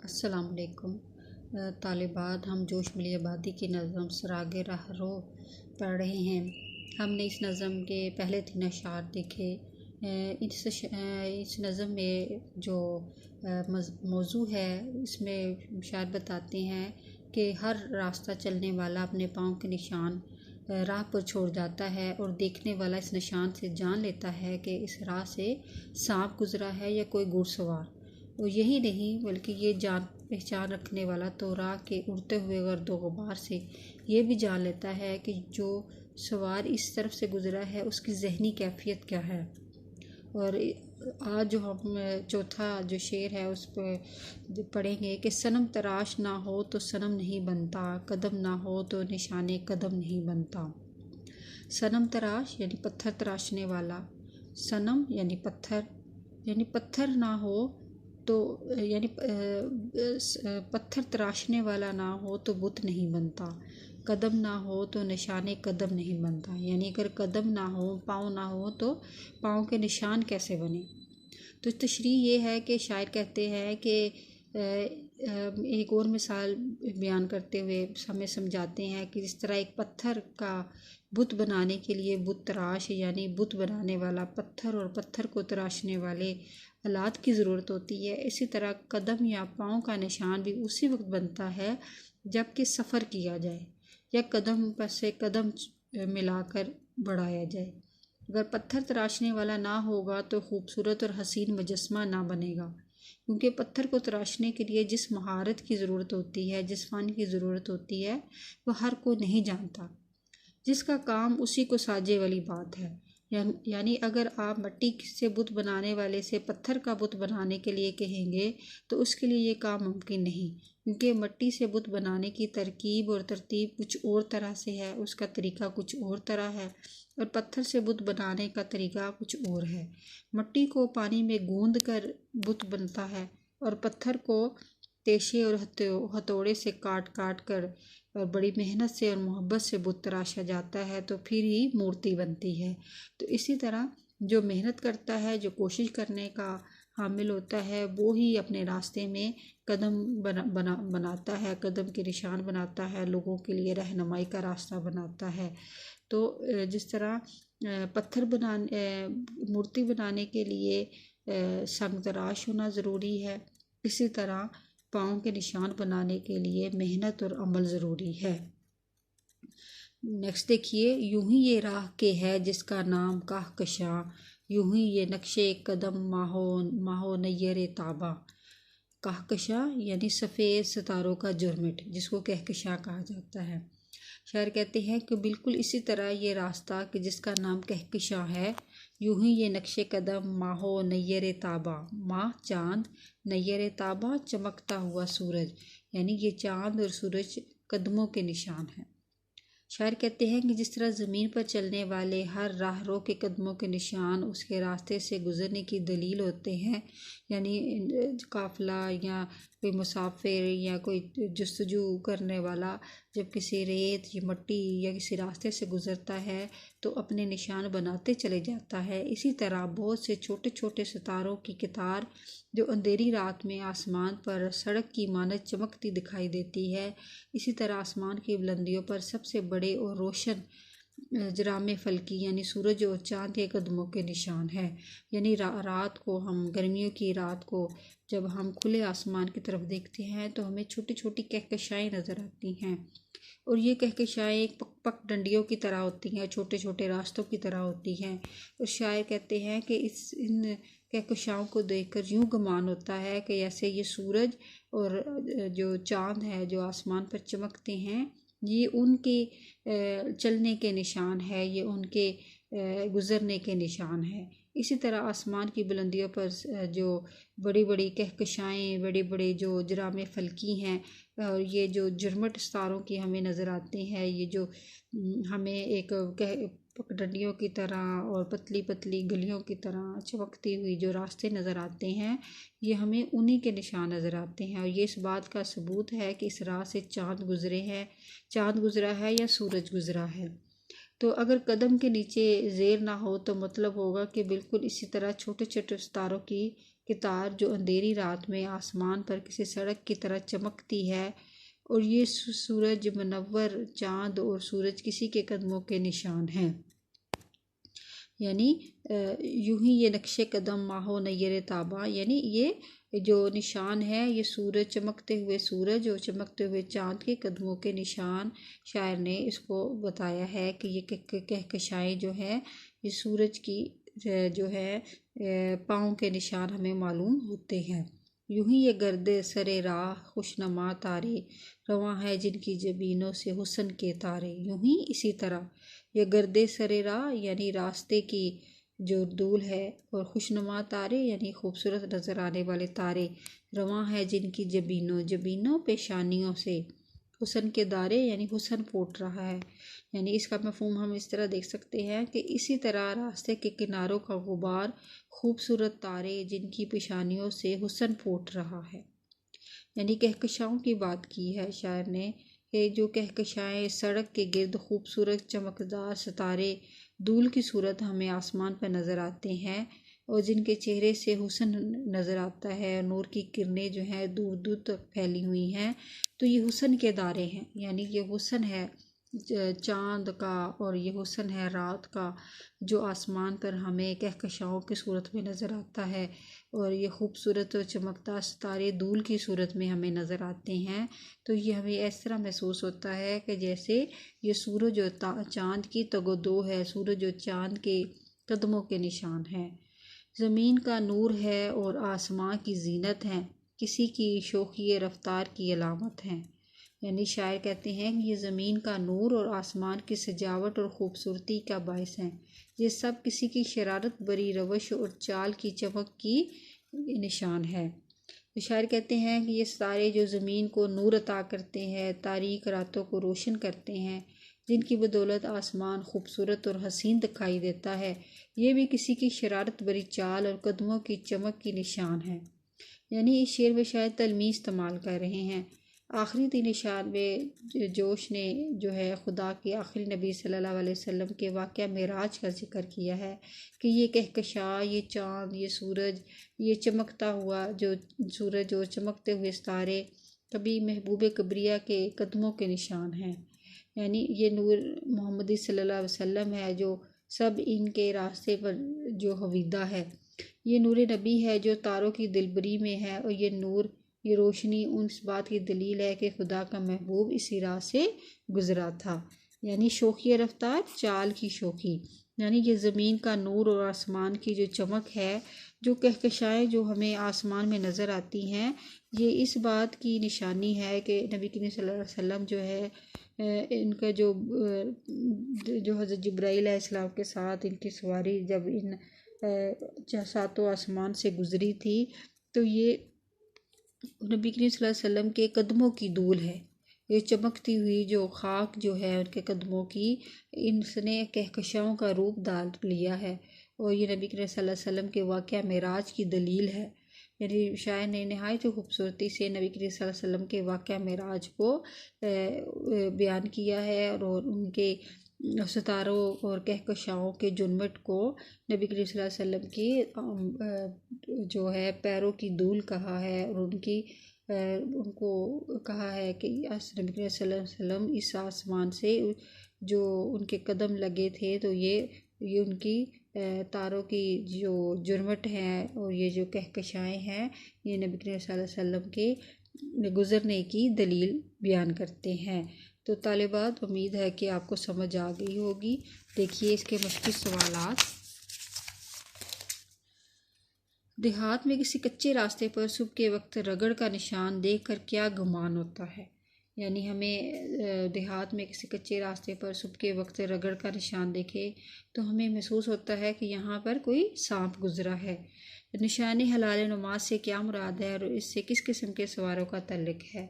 अस्सलाम वालेकुम तालिबात। हम जोश मिली आबादी की नज़म सरागे राहरो पढ़ रहे हैं। हमने इस नज़म के पहले 3 अशार देखे। इस नज़म में जो मौजू है इसमें शायर बताते हैं कि हर रास्ता चलने वाला अपने पाँव के निशान राह पर छोड़ जाता है और देखने वाला इस निशान से जान लेता है कि इस राह से सांप गुजरा है या कोई घुड़सवार। और यही नहीं बल्कि ये जान पहचान रखने वाला तो राह के उड़ते हुए गर्दो गुबार से ये भी जान लेता है कि जो सवार इस तरफ से गुजरा है उसकी जहनी कैफियत क्या है। और आज जो हम चौथा जो शेर है उस पर पढ़ेंगे कि सनम तराश ना हो तो सनम नहीं बनता, कदम ना हो तो निशाने कदम नहीं बनता। सनम तराश यानी पत्थर तराशने वाला, सनम यानी पत्थर ना हो तो यानी पत्थर तराशने वाला ना हो तो बुत नहीं बनता, कदम ना हो तो निशाने कदम नहीं बनता। यानी अगर कदम ना हो, पाँव ना हो तो पाँव के निशान कैसे बने। तो तशरीह ये है कि शायर कहते हैं कि एक और मिसाल बयान करते हुए हमें समझाते हैं कि जिस तरह एक पत्थर का बुत बनाने के लिए बुत तराश यानी बुत बनाने वाला पत्थर और पत्थर को तराशने वाले आलात की ज़रूरत होती है, इसी तरह कदम या पाँव का निशान भी उसी वक्त बनता है जबकि सफ़र किया जाए या कदम पर से कदम मिलाकर बढ़ाया जाए। अगर पत्थर तराशने वाला ना होगा तो खूबसूरत और हसीन मुजस्मा ना बनेगा, क्योंकि पत्थर को तराशने के लिए जिस महारत की ज़रूरत होती है, जिस फ़न की ज़रूरत होती है, वह हर कोई नहीं जानता। जिसका काम उसी को साजे वाली बात है। यानी अगर आप मिट्टी से बुत बनाने वाले से पत्थर का बुत बनाने के लिए कहेंगे तो उसके लिए ये काम मुमकिन नहीं, क्योंकि मिट्टी से बुत बनाने की तरकीब और तरतीब कुछ और तरह से है, उसका तरीका कुछ और तरह है, और पत्थर से बुत बनाने का तरीका कुछ और है। मिट्टी को पानी में गूंद कर बुत बनता है और पत्थर को तेशे और हथौड़े से काट काट कर और बड़ी मेहनत से और मोहब्बत से बुत तराशा जाता है तो फिर ही मूर्ति बनती है। तो इसी तरह जो मेहनत करता है, जो कोशिश करने का हामिल होता है, वो ही अपने रास्ते में कदम बनाता है, कदम के निशान बनाता है, लोगों के लिए रहनुमाई का रास्ता बनाता है। तो जिस तरह पत्थर मूर्ति बनाने के लिए संग तराश होना ज़रूरी है, इसी तरह पाँव के निशान बनाने के लिए मेहनत और अमल ज़रूरी है। नेक्स्ट देखिए, यूं ही ये राह के है जिसका नाम कहकशां, यूं ही ये नक्शे कदम माहो नैयर ताबा। कहकशां यानी सफ़ेद सितारों का जुर्मिट, जिसको कहकशां कहा जाता है। शायर कहते हैं कि बिल्कुल इसी तरह ये रास्ता कि जिसका नाम कहकशां है, यूं ही ये नक्शे कदम माहो नैयर ताबा, माह चाँद, नैयर ताबा चमकता हुआ सूरज, यानी ये चाँद और सूरज कदमों के निशान हैं। शायर कहते हैं कि जिस तरह ज़मीन पर चलने वाले हर राहरो के कदमों के निशान उसके रास्ते से गुज़रने की दलील होते हैं, यानी काफ़िला या कोई मुसाफिर या कोई जस्तजू करने वाला जब किसी रेत या मिट्टी या किसी रास्ते से गुज़रता है तो अपने निशान बनाते चले जाता है। इसी तरह बहुत से छोटे छोटे सितारों की कतार जो अंधेरी रात में आसमान पर सड़क की मानद चमकती दिखाई देती है, इसी तरह आसमान की बुलंदियों पर सबसे बड़े और रोशन जराम फलकी यानी सूरज और चाँद के कदमों के निशान है। यानी रात को हम गर्मियों की रात को जब हम खुले आसमान की तरफ देखते हैं तो हमें छोटी छोटी कहकशाएँ नज़र आती हैं, और ये कहकशाएँ पक डंडियों की तरह होती हैं, छोटे छोटे रास्तों की तरह होती हैं। और शायर कहते हैं कि इन कहकशाओं को देखकर यूँ गुमान होता है कि जैसे ये सूरज और जो चाँद है जो आसमान पर चमकते हैं, ये उनके चलने के निशान है, ये उनके गुज़रने के निशान है। इसी तरह आसमान की बुलंदियों पर जो बड़ी बड़ी कहकशाएँ, बड़े बड़े जो जराम फलकी हैं और ये जो जुर्मट सितारों की हमें नज़र आते हैं, ये जो हमें एक पगडंडियों की तरह और पतली पतली गलियों की तरह चमकती हुई जो रास्ते नज़र आते हैं, ये हमें उन्हीं के निशान नज़र आते हैं। और ये इस बात का सबूत है कि इस राह से चाँद गुज़रा है या सूरज गुज़रा है। तो अगर कदम के नीचे ज़ेर ना हो तो मतलब होगा कि बिल्कुल इसी तरह छोटे छोटे सितारों की कि तार जो अंधेरी रात में आसमान पर किसी सड़क की तरह चमकती है, और ये सूरज मुनव्वर चाँद और सूरज किसी के कदमों के निशान हैं। यानी यूं ही ये नक्शे कदम माहो नैयर ताबा, यानी ये जो निशान है ये सूरज, चमकते हुए सूरज और चमकते हुए चाँद के कदमों के निशान शायर ने इसको बताया है कि ये कहकशाएँ जो है ये सूरज की जो है पाँव के निशान हमें मालूम होते हैं। यूं ही ये गर्दे सरे राह खुशनुमा तारे, रवां है जिनकी जबीनों से हुस्न के तारे। यूं ही इसी तरह ये गर्दे सरे राह यानी रास्ते की जो धूल है, और खुशनुमा तारे यानी खूबसूरत नज़र आने वाले तारे, रवां है जिनकी जबीनों पेशानियों से हुस्न के दारे यानी हुस्न फूट रहा है। यानी इसका मफहूम हम इस तरह देख सकते हैं कि इसी तरह रास्ते के किनारों का गुबार खूबसूरत तारे जिनकी पेशानियों से हुस्न फूट रहा है। यानी कहकशाओं की बात की है शायर ने कि जो कहकशाएँ सड़क के गिर्द खूबसूरत चमकदार सितारे धूल की सूरत हमें आसमान पर नज़र आते हैं, और जिनके चेहरे से हुस्न नज़र आता है, नूर की किरणें जो हैं दूर दूर तक फैली हुई हैं, तो ये हुस्न के दारे हैं। यानी ये हुस्न है चाँद का, और ये हुस्न है रात का जो आसमान पर हमें कहकशाओं की सूरत में नज़र आता है, और ये खूबसूरत और चमकदार सितारे धूल की सूरत में हमें नज़र आते हैं। तो ये हमें इस तरह महसूस होता है कि जैसे ये सूरज और चाँद की तगोदो है, सूरज और चाँद के कदमों के निशान हैं। ज़मीन का नूर है और आसमां की जीनत हैं, किसी की शोखी रफ्तार की अलामत हैं। यानी शायर कहते हैं कि ये ज़मीन का नूर और आसमान की सजावट और ख़ूबसूरती का बायस हैं। ये सब किसी की शरारत भरी रवश और चाल की चमक की निशान है। तो शायर कहते हैं कि ये सारे जो ज़मीन को नूर अता करते हैं, तारीक रातों को रोशन करते हैं, जिनकी बदौलत आसमान खूबसूरत और हसीन दिखाई देता है, ये भी किसी की शरारत भरी चाल और कदमों की चमक की निशान है। यानी इस शेर में शायद तलमी इस्तेमाल कर रहे हैं। आखिरी 3 इशार में जोश ने जो है खुदा के आखिरी नबी सल्लल्लाहु अलैहि वसल्लम के वाक़या मेराज का जिक्र किया है कि ये कहकशा, ये चाँद, ये सूरज, ये चमकता हुआ जो सूरज और चमकते हुए सितारे कभी महबूब कबरिया के कदमों के निशान हैं। यानी ये नूर मोहम्मदी सल्लल्लाहु अलैहि वसल्लम है जो सब इनके रास्ते पर जो हवीदा है। ये नूर नबी है जो तारों की दिलबरी में है, और ये नूर, ये रोशनी उस बात की दलील है कि खुदा का महबूब इसी राह से गुजरा था। यानी शोखी रफ्तार, चाल की शोखी। यानी ये ज़मीन का नूर और आसमान की जो चमक है, जो कहकशाएँ जो हमें आसमान में नज़र आती हैं, ये इस बात की निशानी है कि नबी करीम सल्लल्लाहु अलैहि वसल्लम जो है इनका जो हज़रत जिब्राईल अलैहिस्सलाम के साथ इनकी सवारी जब इन 7 आसमान से गुजरी थी, तो ये नबी करीम सल्लल्लाहु अलैहि वसल्लम के कदमों की धूल है। ये चमकती हुई जो खाक जो है उनके कदमों की, इनसे कहकशाओं का रूप डाल लिया है, और ये नबी करीम सल्लल्लाहु अलैहि वसल्लम के वाक़या मेराज की दलील है। यानी शायर ने नहायत खूबसूरती से नबी करीम सल्लल्लाहु अलैहि वसल्लम के वाक़या मेराज को बयान किया है, और उनके सितारों और कहकशाओं के जुनमट को नबी करीम सल्लल्लाहु अलैहि वसल्लम की जो है पैरों की धूल कहा है, और उनको कहा है कि नबी करीम सल्लल्लाहु अलैहि वसल्लम इस आसमान से जो उनके कदम लगे थे, तो ये उनकी तारों की जो जुर्मट है और ये जो कहकशाएँ हैं, ये नबी करीम सल्लल्लाहु अलैहि वसल्लम के गुज़रने की दलील बयान करते हैं। तो तालिबात, उम्मीद है कि आपको समझ आ गई होगी। देखिए इसके मश्की सवालात। देहात में किसी कच्चे रास्ते पर सुबह के वक्त रगड़ का निशान देखकर क्या गुमान होता है। यानी हमें देहात में किसी कच्चे रास्ते पर सुबह के वक्त रगड़ का निशान देखे तो हमें महसूस होता है कि यहाँ पर कोई सांप गुजरा है। निशानी हलाल नमाज से क्या मुराद है और इससे किस किस्म के सवारों का ताल्लुक है।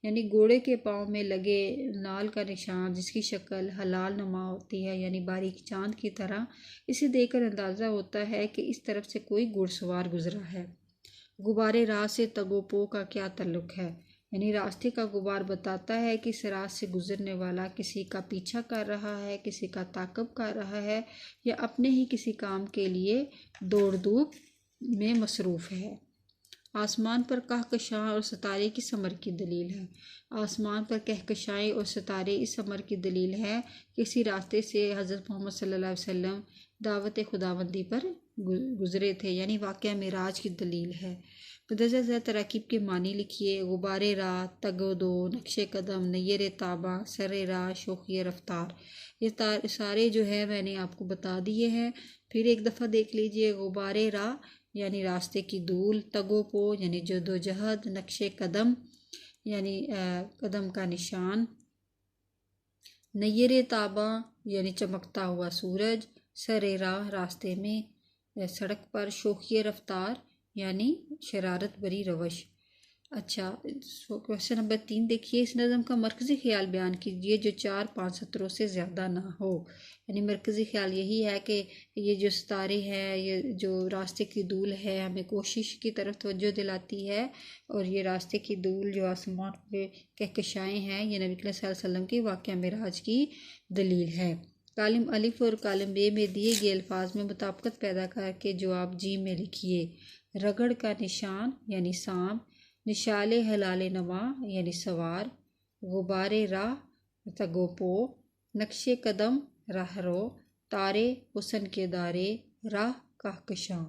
यानी घोड़े के पाँव में लगे नाल का निशान जिसकी शक्ल हलाल नुमा होती है, यानी बारीक चांद की तरह, इसे देखकर अंदाज़ा होता है कि इस तरफ से कोई घुड़सवार गुजरा है। गुब्बारे राह से तगोपो का क्या ताल्लुक है। यानी रास्ते का गुबार बताता है कि इस राह से गुजरने वाला किसी का पीछा कर रहा है, किसी का ताक़ब कर रहा है, या अपने ही किसी काम के लिए दौड़ धूप में मसरूफ़ है। आसमान पर कहकशां और सितारे किस अमर की दलील है? आसमान पर कहकशाएँ और सितारे इस अमर की दलील है कि इसी रास्ते से हज़रत मोहम्मद सल्लल्लाहु अलैहि वसल्लम दावत खुदाबंदी पर गुज़रे थे, यानी वाक़या मिराज की दलील है। मदरजा ज़ैल तराकीब के मानी लिखिए। गुबारे राह, तगोदो, नक्शे कदम, नैयर ताबा, सरे राह, शोखी रफ्तार, ये सारे जो है मैंने आपको बता दिए हैं। फिर एक दफ़ा देख लीजिए। गुबारे राह यानी रास्ते की धूल, तगोपो यानी जद्दोजहद, नक्शे कदम यानी कदम का निशान, नैयर ताबा यानी चमकता हुआ सूरज, सरे राह रास्ते में सड़क पर, शोखी रफ्तार यानी शरारत भरी रवश। अच्छा, क्वेश्चन नंबर 3 देखिए। इस नज़म का मरकज़ी ख्याल बयान कीजिए जो 4-5 सत्रों से ज़्यादा ना हो। यानी मरकज़ी ख्याल यही है कि ये जो सितारे हैं, ये जो रास्ते की धूल है, हमें कोशिश की तरफ तवज्जो दिलाती है, और ये रास्ते की धूल जो आसमान पे कहकशाएँ हैं, ये नबी करीम सल्लल्लाहु अलैहि वसल्लम की वाक़या मिराज की दलील है। कालिम अलिफ और कालिम बे में दिए गए अल्फाज में मुताबिकत पैदा करके जवाब जी में लिखिए। रगड़ का निशान यानी सांप, निशाले हलाले नमा यानी सवार, गुबारे राह तगोपो, नक्शे कदम राहरो, तारे हुस्न के दारे, राह कहकशां।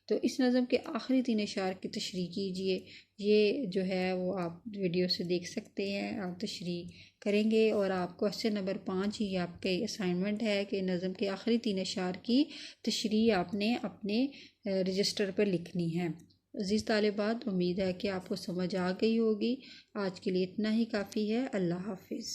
तो इस नज़म के आखिरी 3 अशार की तशरीह कीजिए। ये जो है वो आप वीडियो से देख सकते हैं, आप तशरीह करेंगे। और आप क्वेश्चन नंबर 5 ही आपके असाइनमेंट है कि नज़म के आखिरी 3 अशार की तशरीह आपने अपने रजिस्टर पर लिखनी है। अज़ीज़ तालिबात, उम्मीद है कि आपको समझ आ गई होगी। आज के लिए इतना ही काफ़ी है। अल्लाह हाफिज़।